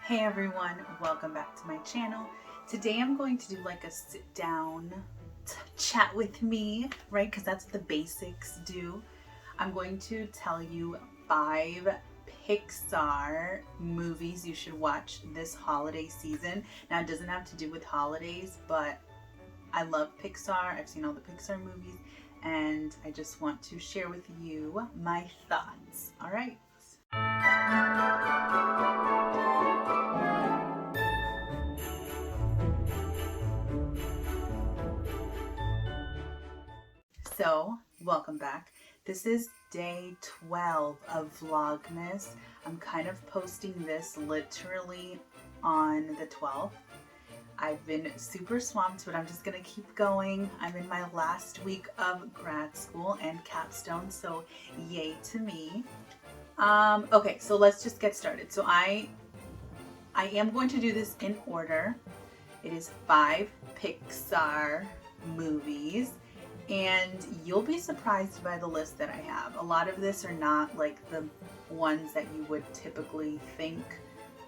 Hey everyone, welcome back to my channel. Today I'm going to do like a sit down chat with me, right? Because that's what the basics do. I'm going to tell you 5 Pixar movies you should watch this holiday season. Now it doesn't have to do with holidays, but I love Pixar. I've seen all the Pixar movies and I just want to share with you my thoughts. All right. So, welcome back. This is day 12 of Vlogmas. I'm kind of posting this literally on the 12th. I've been super swamped, but I'm just gonna keep going. I'm in my last week of grad school and capstone, so yay to me. Okay, so let's just get started. So I am going to do this in order. It is 5 Pixar movies. And you'll be surprised by the list that I have. A lot of this are not like the ones that you would typically think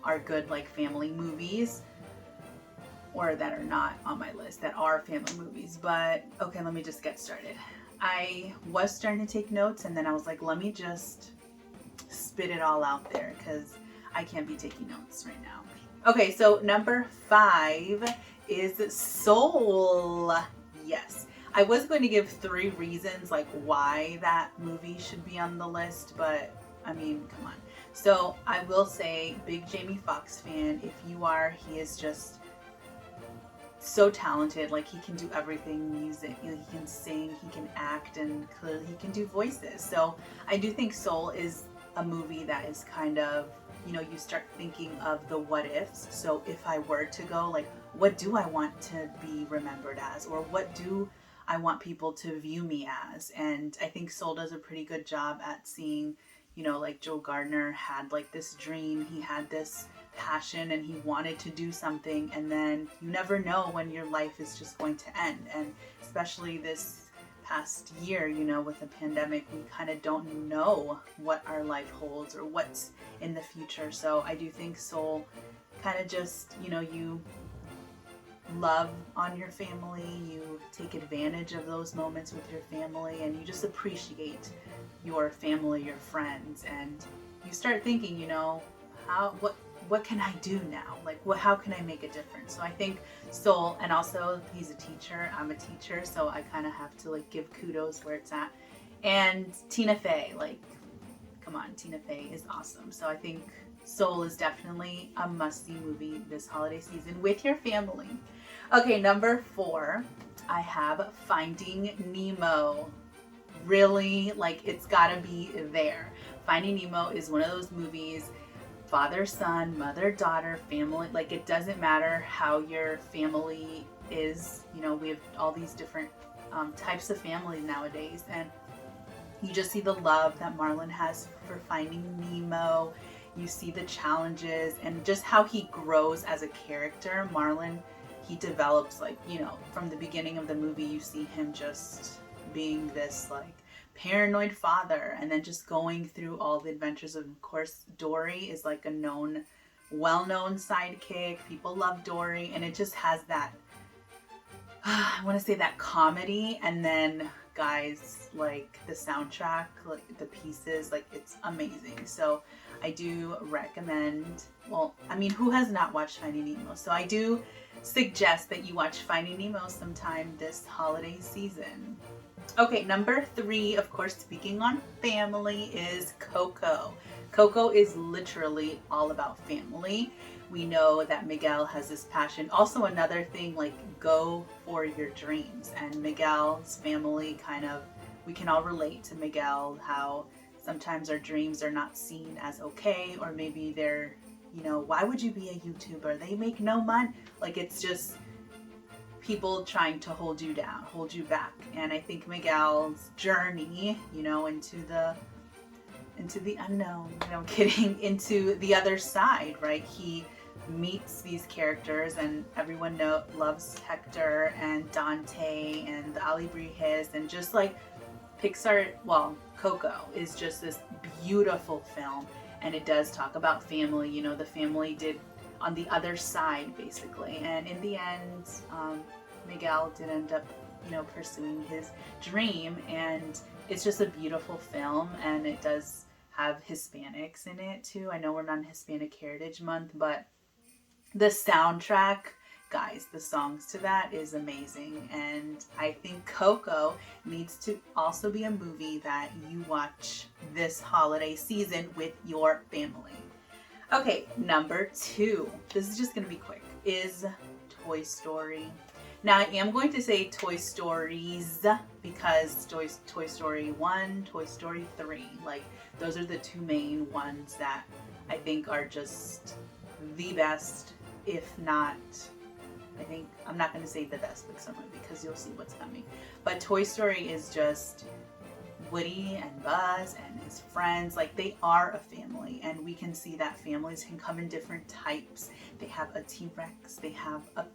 are good, like family movies, or that are not on my list that are family movies. But okay, let me just get started. I was starting to take notes and then I was like, let me just spit it all out there because I can't be taking notes right now. Okay, so number 5 is Soul. Yes. I was going to give 3 reasons like why that movie should be on the list, but I mean, come on. So I will say, big Jamie Foxx fan. If you are, he is just so talented. Like he can do everything, music, he can sing, he can act, and clearly he can do voices. So I do think Soul is a movie that is kind of, you start thinking of the what ifs. So if I were to go, like, what do I want to be remembered as? Or what do I want people to view me as? And I think Soul does a pretty good job at seeing, like Joe Gardner had like this dream, he had this passion and he wanted to do something, and then you never know when your life is just going to end. And especially this past year, with the pandemic, we kind of don't know what our life holds or what's in the future. So I do think Soul kind of just, you love on your family, you take advantage of those moments with your family, and you just appreciate your family, your friends, and you start thinking, what can I do now? Like, how can I make a difference? So I think Soul, and also he's a teacher, I'm a teacher, so I kind of have to like give kudos where it's at. And Tina Fey, like, come on, Tina Fey is awesome. So I think Soul is definitely a must-see movie this holiday season with your family. Okay, number 4, I have Finding Nemo. Really, like, it's gotta be there. Finding Nemo is one of those movies, father, son, mother, daughter, family, like it doesn't matter how your family is. We have all these different types of family nowadays, and you just see the love that Marlin has for Finding Nemo. You see the challenges and just how he grows as a character. Marlin, he develops, like, from the beginning of the movie, you see him just being this like paranoid father, and then just going through all the adventures. Of course, Dory is like a well-known sidekick. People love Dory, and it just has that I want to say that comedy, and then guys, like the soundtrack, like the pieces, like it's amazing. So I do recommend, well, I mean, who has not watched Finding Nemo? So I do suggest that you watch Finding Nemo sometime this holiday season. Okay, number 3, of course, speaking on family, is Coco. Coco is literally all about family. We know that Miguel has this passion. Also, another thing, like, go for your dreams. And Miguel's family we can all relate to Miguel, how sometimes our dreams are not seen as okay, or maybe they're, why would you be a YouTuber? They make no money. Like, it's just people trying to hold you down, hold you back. And I think Miguel's journey, into the unknown, I'm kidding, into the other side, right? He meets these characters, and everyone loves Hector and Dante and the Alebrijes, and just like Pixar, well, Coco is just this beautiful film, and it does talk about family. The family did on the other side, basically. And in the end, Miguel did end up, pursuing his dream, and it's just a beautiful film, and it does have Hispanics in it too. I know we're not in Hispanic Heritage Month, but the soundtrack, guys, the songs to that is amazing. And I think Coco needs to also be a movie that you watch this holiday season with your family. Okay, number 2, this is just going to be quick, is Toy Story. Now, I am going to say Toy Stories because Toy Story 1, Toy Story 3, like, those are the 2 main ones that I think are just the best, if not, I think, I'm not going to say the best Pixar movie because you'll see what's coming. But Toy Story is just Woody and Buzz and his friends, like, they are a family, and we can see that families can come in different types. They have a T-Rex, they have a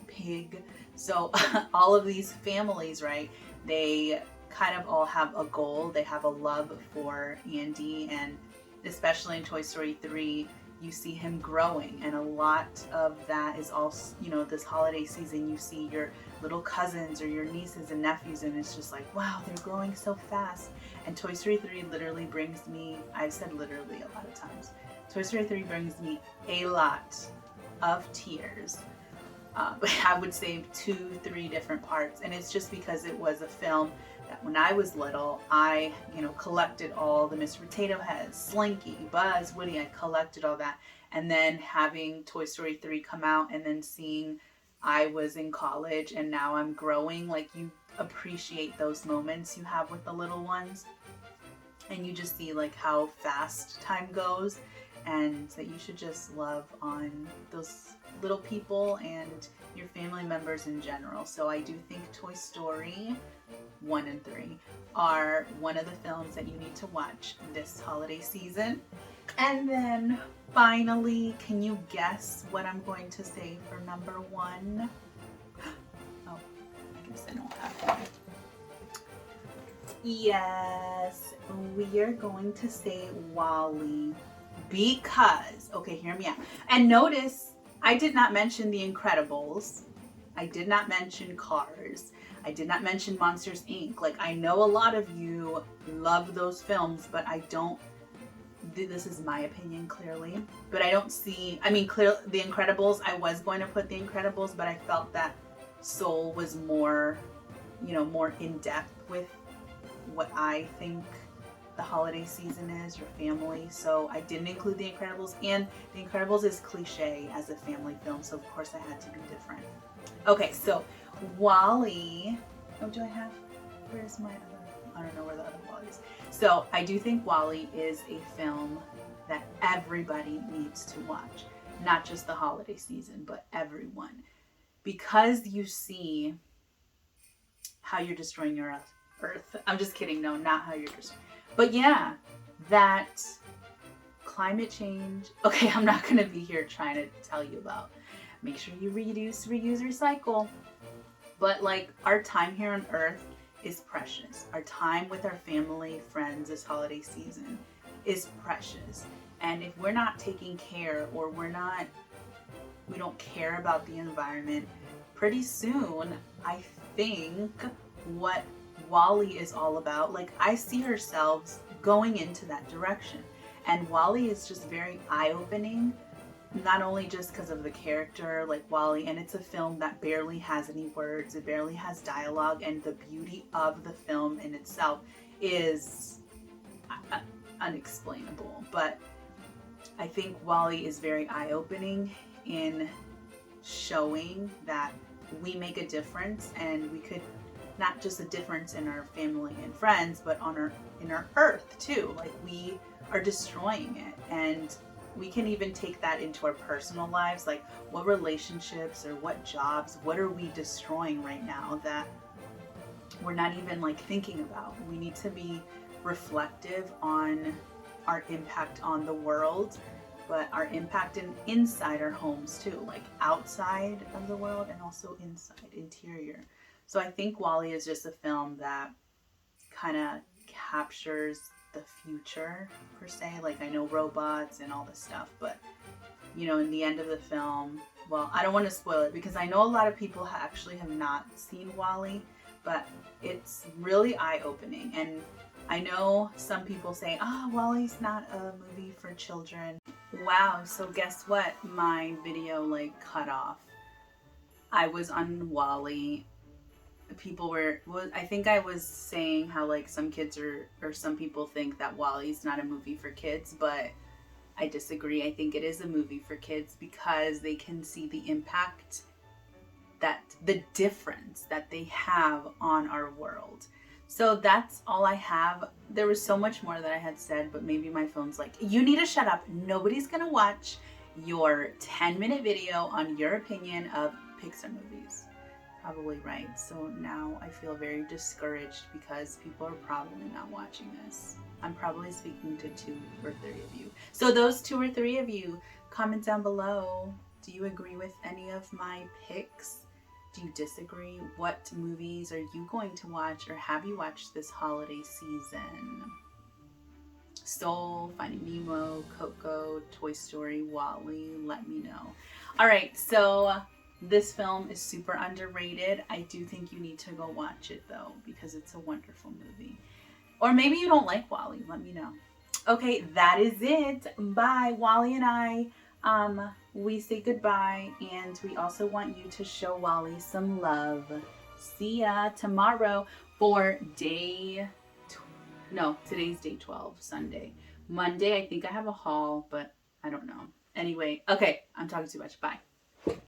pig, so all of these families, right, they kind of all have a goal. They have a love for Andy, and especially in Toy Story 3, you see him growing, and a lot of that is also, this holiday season, you see your little cousins or your nieces and nephews, and it's just like, wow, they're growing so fast. And Toy Story 3 literally brings me, I've said literally a lot of times, Toy Story 3 brings me a lot of tears. I would say 2-3 different parts, and it's just because it was a film that when I was little, I, collected all the Mr. Potato Heads, Slinky, Buzz, Woody, I collected all that. And then having Toy Story 3 come out, and then seeing I was in college and now I'm growing, like, you appreciate those moments you have with the little ones, and you just see like how fast time goes, and that you should just love on those little people and your family members in general. So I do think Toy Story 1 and 3 are one of the films that you need to watch this holiday season. And then finally, can you guess what I'm going to say for number 1? Oh, I guess I don't have one. Yes, we are going to say WALL-E, because, okay, hear me out. And notice, I did not mention The Incredibles. I did not mention Cars. I did not mention Monsters, Inc. Like, I know a lot of you love those films, but I don't, this is my opinion, clearly, but I don't see, clearly, The Incredibles, I was going to put The Incredibles, but I felt that Soul was more, more in-depth with what I think the holiday season is, your family, so I didn't include The Incredibles, and The Incredibles is cliche as a family film, so of course I had to be different. Okay, so WALL-E, oh, do I have, where's my other, I don't know where the other WALL-E is. So I do think WALL-E is a film that everybody needs to watch, not just the holiday season, but everyone, because you see how you're destroying your earth. I'm just kidding, no, not how you're destroying, but yeah, that climate change. Okay, I'm not going to be here trying to tell you about, make sure you reduce, reuse, recycle, but like, our time here on earth is precious. Our time with our family, friends this holiday season is precious. And if we're not taking care, or we don't care about the environment, pretty soon, I think what WALL-E is all about, like, I see ourselves going into that direction. And WALL-E is just very eye-opening, not only just because of the character, like WALL-E, and it's a film that barely has any words, it barely has dialogue, and the beauty of the film in itself is unexplainable. But I think WALL-E is very eye-opening in showing that we make a difference, and we could, not just a difference in our family and friends, but in our earth too. Like, we are destroying it, and we can even take that into our personal lives. Like, what relationships or what jobs, what are we destroying right now that we're not even like thinking about? We need to be reflective on our impact on the world, but our impact inside our homes too, like outside of the world and also inside, interior. So I think WALL-E is just a film that kind of captures the future per se. Like, I know robots and all this stuff, but you know, in the end of the film, well, I don't want to spoil it because I know a lot of people actually have not seen WALL-E, but it's really eye-opening. And I know some people say, oh, WALL-E's not a movie for children. Wow, so guess what? My video like cut off. I was on WALL-E. People were, I think I was saying how like some kids or some people think that WALL-E's not a movie for kids, but I disagree. I think it is a movie for kids because they can see the impact, that the difference that they have on our world. So that's all I have. There was so much more that I had said, but maybe my phone's like, you need to shut up. Nobody's gonna watch your 10-minute video on your opinion of Pixar movies. Probably right. So now I feel very discouraged because people are probably not watching this. I'm probably speaking to 2 or 3 of you. So those 2 or 3 of you, comment down below. Do you agree with any of my picks? Do you disagree? What movies are you going to watch or have you watched this holiday season? Soul, Finding Nemo, Coco, Toy Story, WALL-E, let me know. All right, so this film is super underrated. I do think you need to go watch it though, because it's a wonderful movie. Or maybe you don't like WALL-E, let me know. Okay, that is it. Bye. WALL-E and I, we say goodbye, and we also want you to show WALL-E some love. See ya tomorrow for today's day 12, Sunday. Monday, I think I have a haul, but I don't know. Anyway, okay, I'm talking too much. Bye.